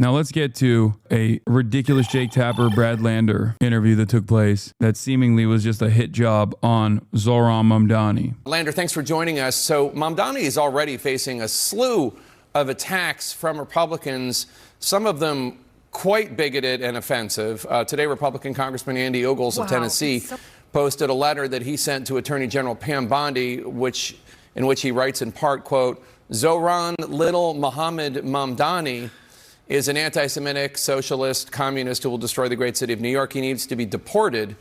Now let's get to a ridiculous Jake Tapper, Brad Lander interview that took place that seemingly was just a hit job on Zohran Mamdani. Lander, thanks for joining us. So Mamdani is already facing a slew of attacks from Republicans, some of them quite bigoted and offensive. Today, Republican Congressman Andy Ogles of Tennessee posted a letter that he sent to Attorney General Pam Bondi, in which he writes in part, quote, Zohran Little Mohammed Mamdani is an anti-Semitic, socialist, communist who will destroy the great city of New York. He needs to be deported,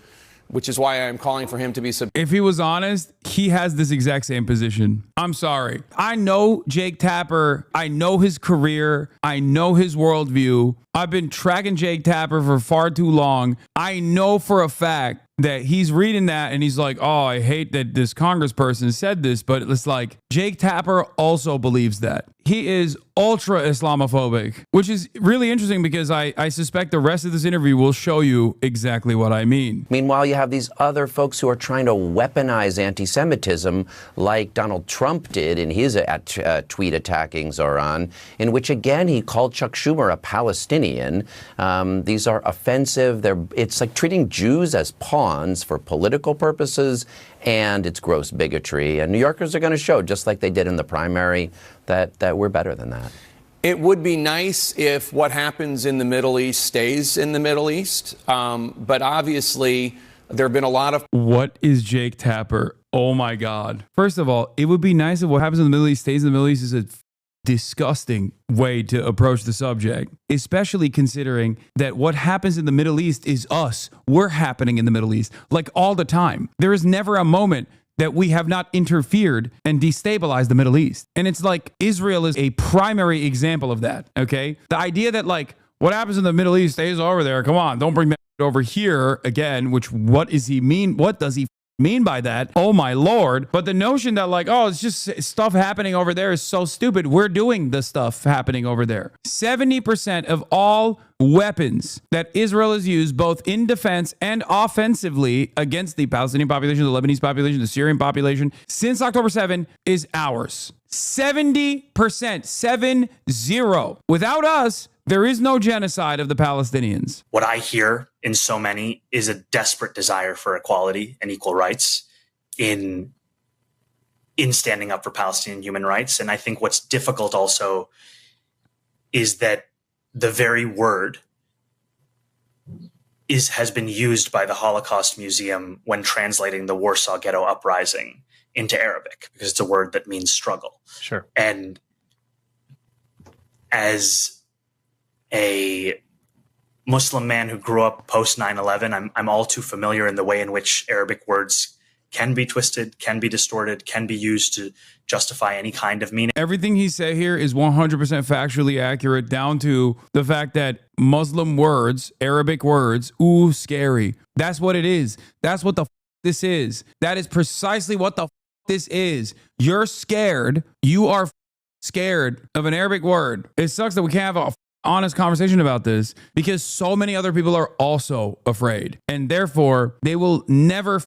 which is why I'm calling for him to be If he was honest, he has this exact same position. I'm sorry. I know Jake Tapper. I know his career. I know his worldview. I've been tracking Jake Tapper for far too long. I know for a fact that he's reading that and he's like, oh, I hate that this congressperson said this, but it's like Jake Tapper also believes that. He is ultra Islamophobic, which is really interesting because I suspect the rest of this interview will show you exactly what I mean. Meanwhile, you have these other folks who are trying to weaponize anti-Semitism like Donald Trump did in his tweet attacking Zohran, in which, again, he called Chuck Schumer a Palestinian. These are offensive. It's like treating Jews as pawns for political purposes, and it's gross bigotry. And New Yorkers are going to show, just like they did in the primary, that we're better than that. It would be nice if what happens in the Middle East stays in the Middle East. But obviously, there have been a lot of... What is Jake Tapper? Oh, my God. First of all, it would be nice if what happens in the Middle East stays in the Middle East is a disgusting way to approach the subject, especially considering that what happens in the Middle East is us. We're happening in the Middle East like all the time. There is never a moment that we have not interfered and destabilized the Middle East. And it's like Israel is a primary example of that, okay? The idea that like what happens in the Middle East stays over there. Come on, don't bring that over here again, which what does he mean? What does he mean by that? Oh my Lord. But the notion that like, oh, it's just stuff happening over there is so stupid. We're doing the stuff happening over there. 70% of all weapons that Israel has used both in defense and offensively against the Palestinian population, the Lebanese population, the Syrian population since October 7 is ours. 70%, 7-0. Without us, there is no genocide of the Palestinians. What I hear in so many is a desperate desire for equality and equal rights in standing up for Palestinian human rights. And I think what's difficult also is that the very word has been used by the Holocaust Museum when translating the Warsaw Ghetto Uprising into Arabic, because it's a word that means struggle. Sure. And as a Muslim man who grew up post 9/11, I'm all too familiar in the way in which Arabic words can be twisted, can be distorted, can be used to justify any kind of meaning. Everything he said here is 100% factually accurate, down to the fact that Muslim words, Arabic words, ooh, scary. That's what it is. That's what the this is. That is precisely what the this is. You're scared. You are scared of an Arabic word. It sucks that we can't have a honest conversation about this because so many other people are also afraid, and therefore they will never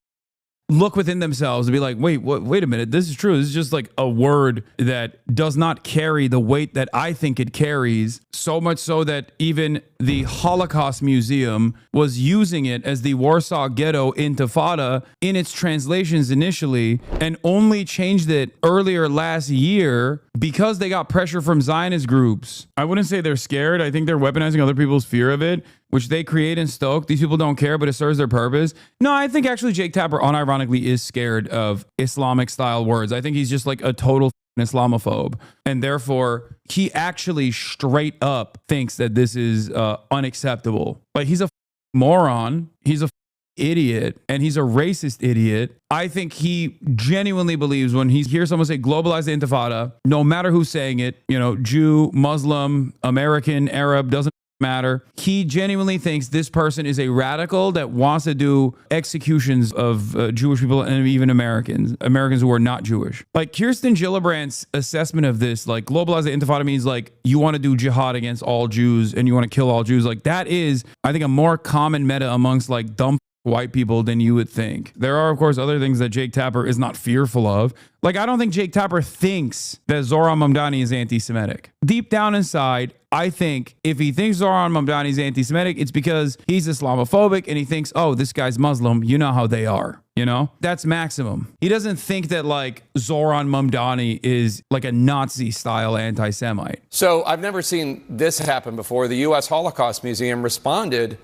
look within themselves and be like, wait a minute, this is true. This is just like a word that does not carry the weight that I think it carries, so much so that even the Holocaust Museum was using it as the Warsaw Ghetto Intifada in its translations initially, and only changed it earlier last year because they got pressure from Zionist groups. I wouldn't say they're scared. I think they're weaponizing other people's fear of it, which they create and stoke. These people don't care, but it serves their purpose. No, I think actually Jake Tapper unironically is scared of Islamic style words. I think he's just like a total Islamophobe. And therefore, he actually straight up thinks that this is unacceptable. Like, he's a moron. He's a idiot, and he's a racist idiot. I think he genuinely believes when he hears someone say globalize the intifada, no matter who's saying it, you know, Jew, Muslim, American, Arab, doesn't matter. He genuinely thinks this person is a radical that wants to do executions of Jewish people and even Americans who are not Jewish. Like Kirsten Gillibrand's assessment of this, like globalize the intifada means like you want to do jihad against all Jews and you want to kill all Jews. Like that is, I think, a more common meta amongst like dumb white people than you would think. There are, of course, other things that Jake Tapper is not fearful of. Like, I don't think Jake Tapper thinks that Zohran Mamdani is anti-Semitic. Deep down inside, I think if he thinks Zoran Mamdani is anti-Semitic, it's because he's Islamophobic and he thinks, oh, this guy's Muslim. You know how they are. You know, that's maximum. He doesn't think that like Zoran Mamdani is like a Nazi style anti-Semite. So I've never seen this happen before. The U.S. Holocaust Museum responded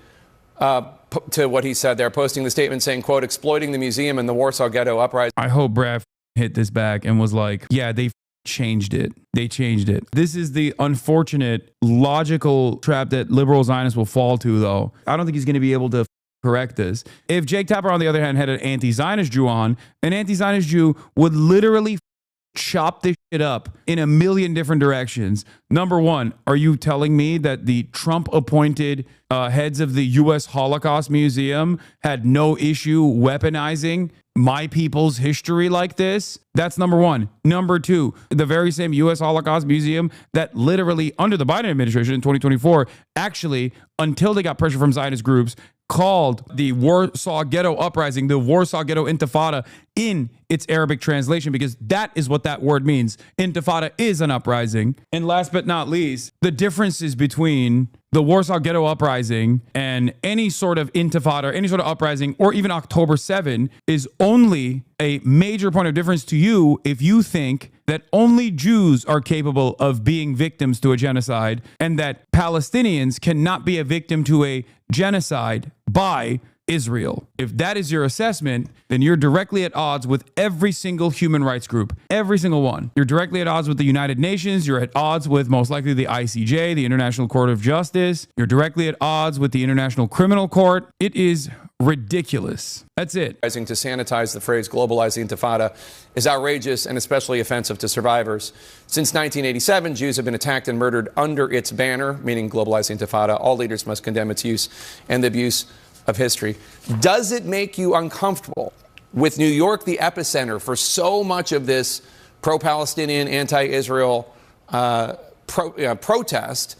to what he said there, posting the statement saying, quote, exploiting the museum and the Warsaw Ghetto uprising. I hope Brad hit this back and was like, yeah, they changed it. They changed it. This is the unfortunate logical trap that liberal Zionists will fall to, though. I don't think he's going to be able to correct this. If Jake Tapper, on the other hand, had an anti-Zionist Jew on, an anti-Zionist Jew would literally chop this shit up in a million different directions. Number one, are you telling me that the Trump-appointed heads of the U.S. Holocaust Museum had no issue weaponizing my people's history like this? That's number one. Number two, the very same U.S. Holocaust Museum that literally under the Biden administration in 2024, actually, until they got pressure from Zionist groups, called the Warsaw Ghetto Uprising, the Warsaw Ghetto Intifada in its Arabic translation, because that is what that word means. Intifada is an uprising. And last but not least, the differences between the Warsaw Ghetto Uprising and any sort of intifada, any sort of uprising, or even October 7 is only a major point of difference to you if you think that only Jews are capable of being victims to a genocide and that Palestinians cannot be a victim to a genocide by Israel. If that is your assessment, then you're directly at odds with every single human rights group, every single one. You're directly at odds with the United Nations. You're at odds with most likely the ICJ, the International Court of Justice. You're directly at odds with the International Criminal Court. It is ridiculous. That's it. To sanitize the phrase globalize the Intifada is outrageous and especially offensive to survivors. Since 1987, Jews have been attacked and murdered under its banner, meaning globalize the Intifada. All leaders must condemn its use and the abuse of history. Does it make you uncomfortable with New York the epicenter for so much of this pro-Palestinian, anti-Israel protest?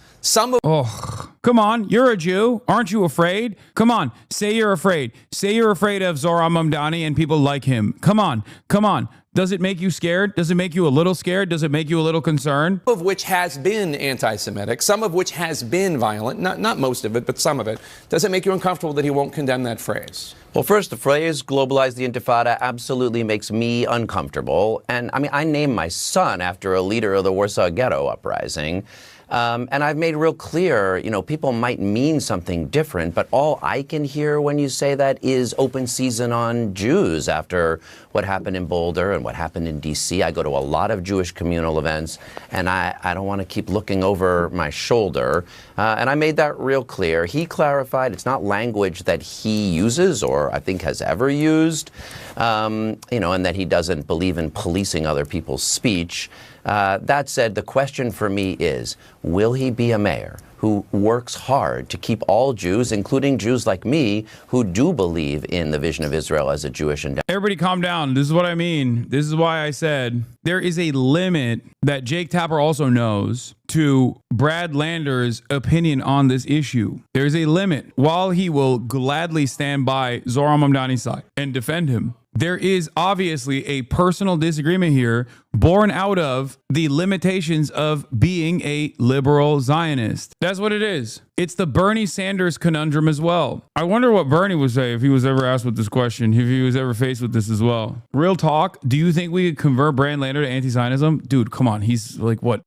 Come on, you're a Jew. Aren't you afraid? Come on, say you're afraid. Say you're afraid of Zoran Mamdani and people like him. Come on, come on. Does it make you scared? Does it make you a little scared? Does it make you a little concerned? Some of which has been anti-Semitic, some of which has been violent, not most of it, but some of it. Does it make you uncomfortable that he won't condemn that phrase? Well, first, the phrase globalize the Intifada absolutely makes me uncomfortable. And I mean, I named my son after a leader of the Warsaw Ghetto Uprising. And I've made real clear, you know, people might mean something different, but all I can hear when you say that is open season on Jews after what happened in Boulder and what happened in D.C. I go to a lot of Jewish communal events, and I don't want to keep looking over my shoulder. And I made that real clear. He clarified it's not language that he uses or I think has ever used, and that he doesn't believe in policing other people's speech. That said, the question for me is, will he be a mayor who works hard to keep all Jews, including Jews like me, who do believe in the vision of Israel as a Jewish endeavor? Everybody calm down. This is what I mean. This is why I said there is a limit that Jake Tapper also knows to Brad Lander's opinion on this issue. There's a limit. While he will gladly stand by Zoran Mamdani's side and defend him, there is obviously a personal disagreement here born out of the limitations of being a liberal Zionist. That's what it is. It's the Bernie Sanders conundrum as well. I wonder what Bernie would say if he was ever asked with this question, if he was ever faced with this as well. Real talk, do you think we could convert Brad Lander to anti-Zionism? Dude, come on. He's like, what,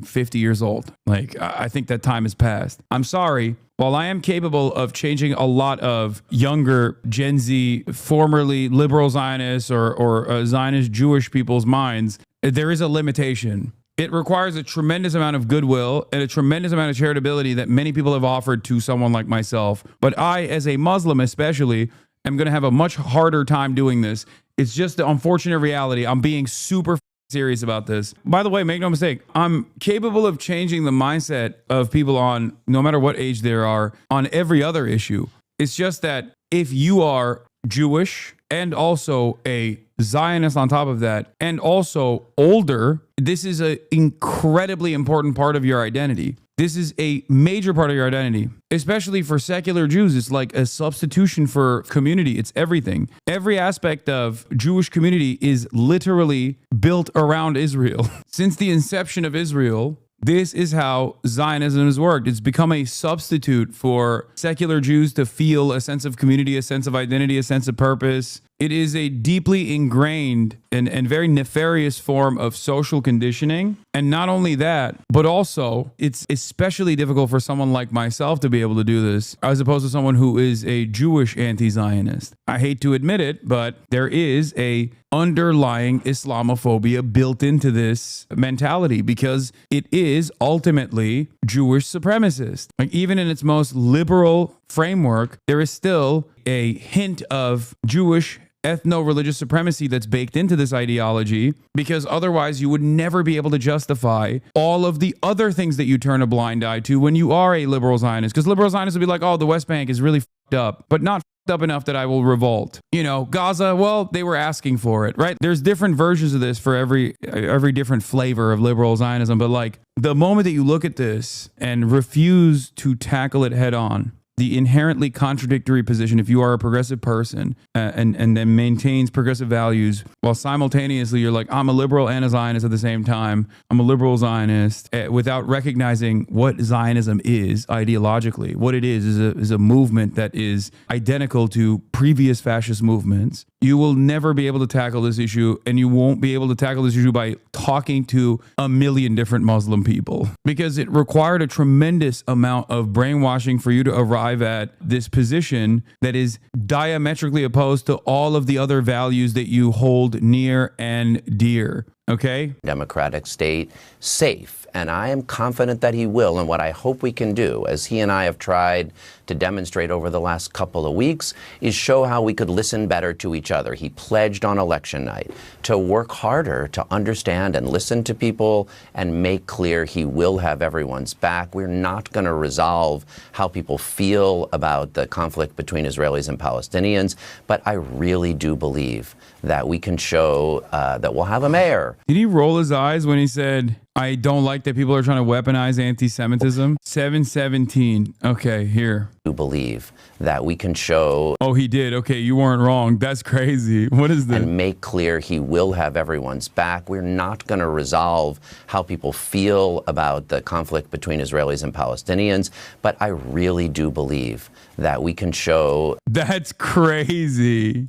50 years old? Like, I think that time has passed. I'm sorry. While I am capable of changing a lot of younger Gen Z, formerly liberal Zionists or Zionist Jewish people's minds, there is a limitation. It requires a tremendous amount of goodwill and a tremendous amount of charitability that many people have offered to someone like myself. But I, as a Muslim especially, am going to have a much harder time doing this. It's just the unfortunate reality. I'm being super serious about this. By the way, make no mistake, I'm capable of changing the mindset of people on, no matter what age they are, on every other issue. It's just that if you are Jewish and also a Zionist on top of that, and also older, this is an incredibly important part of your identity. This is a major part of your identity, especially for secular Jews. It's like a substitution for community. It's everything. Every aspect of Jewish community is literally built around Israel. Since the inception of Israel, This is how Zionism has worked. It's become a substitute for secular Jews to feel a sense of community, a sense of identity, a sense of purpose. It is a deeply ingrained and very nefarious form of social conditioning. And not only that, but also it's especially difficult for someone like myself to be able to do this, as opposed to someone who is a Jewish anti-Zionist. I hate to admit it, but there is a underlying Islamophobia built into this mentality because it is ultimately Jewish supremacist. Like even in its most liberal framework, there is still a hint of Jewish ethno-religious supremacy that's baked into this ideology, because otherwise you would never be able to justify all of the other things that you turn a blind eye to when you are a liberal Zionist. Because liberal Zionists would be like, oh, the West Bank is really fucked up, but not up enough that I will revolt. You know, Gaza, well, they were asking for it, right? There's different versions of this for every different flavor of liberal Zionism, but like the moment that you look at this and refuse to tackle it head on, the inherently contradictory position, if you are a progressive person and then maintains progressive values while simultaneously you're like, I'm a liberal and a Zionist at the same time. I'm a liberal Zionist without recognizing what Zionism is ideologically. What it is a movement that is identical to previous fascist movements. You will never be able to tackle this issue, and you won't be able to tackle this issue by talking to a million different Muslim people, because it required a tremendous amount of brainwashing for you to arrive at this position that is diametrically opposed to all of the other values that you hold near and dear. Okay? Democratic state safe. And I am confident that he will. And what I hope we can do, as he and I have tried to demonstrate over the last couple of weeks, is show how we could listen better to each other. He pledged on election night to work harder to understand and listen to people and make clear he will have everyone's back. We're not going to resolve how people feel about the conflict between Israelis and Palestinians, but I really do believe that we can show that we'll have a mayor. Did he roll his eyes when he said, I don't like that people are trying to weaponize anti-Semitism? 717. Okay, here. To believe that we can show. Oh, he did. Okay, you weren't wrong. That's crazy. What is this? And make clear he will have everyone's back. We're not going to resolve how people feel about the conflict between Israelis and Palestinians, but I really do believe that we can show. That's crazy.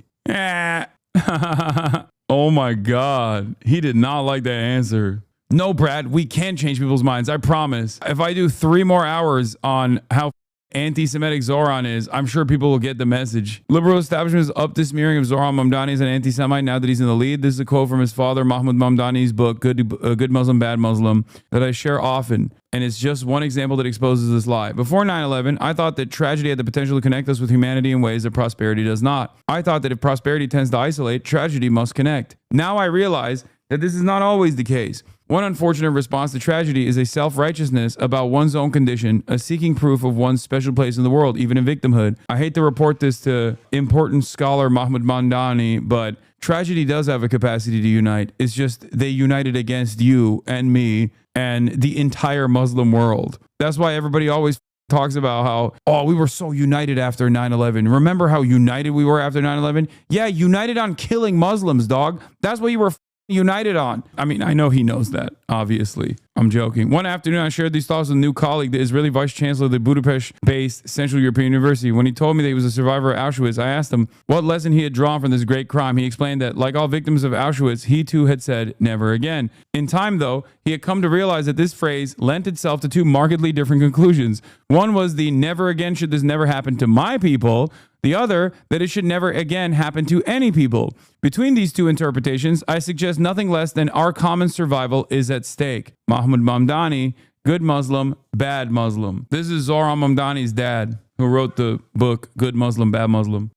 Oh my God. He did not like that answer. No, Brad, we can change people's minds. I promise. If I do 3 more hours on how anti-Semitic Zoran is, I'm sure people will get the message. Liberal establishment is up to smearing of Zoran Mamdani as an anti-Semite now that he's in the lead. This is a quote from his father, Mahmoud Mamdani's book, Good Muslim, Bad Muslim, that I share often. And it's just one example that exposes this lie. Before 9/11, I thought that tragedy had the potential to connect us with humanity in ways that prosperity does not. I thought that if prosperity tends to isolate, tragedy must connect. Now I realize that this is not always the case. One unfortunate response to tragedy is a self-righteousness about one's own condition, a seeking proof of one's special place in the world, even in victimhood. I hate to report this to important scholar Mahmoud Mamdani, but tragedy does have a capacity to unite. It's just they united against you and me and the entire Muslim world. That's why everybody always talks about how, oh, we were so united after 9/11. Remember how united we were after 9/11? Yeah, united on killing Muslims, dog. That's what you were united on. I mean, I know he knows that, obviously. I'm joking. One afternoon, I shared these thoughts with a new colleague, the Israeli vice chancellor of the Budapest-based Central European University. When he told me that he was a survivor of Auschwitz, I asked him what lesson he had drawn from this great crime. He explained that, like all victims of Auschwitz, he too had said, never again. In time, though, he had come to realize that this phrase lent itself to 2 markedly different conclusions. One was the never again should this never happen to my people. The other, that it should never again happen to any people. Between these 2 interpretations, I suggest nothing less than our common survival is at stake. Mahmoud Mamdani, Good Muslim, Bad Muslim. This is Zoran Mamdani's dad, who wrote the book Good Muslim, Bad Muslim.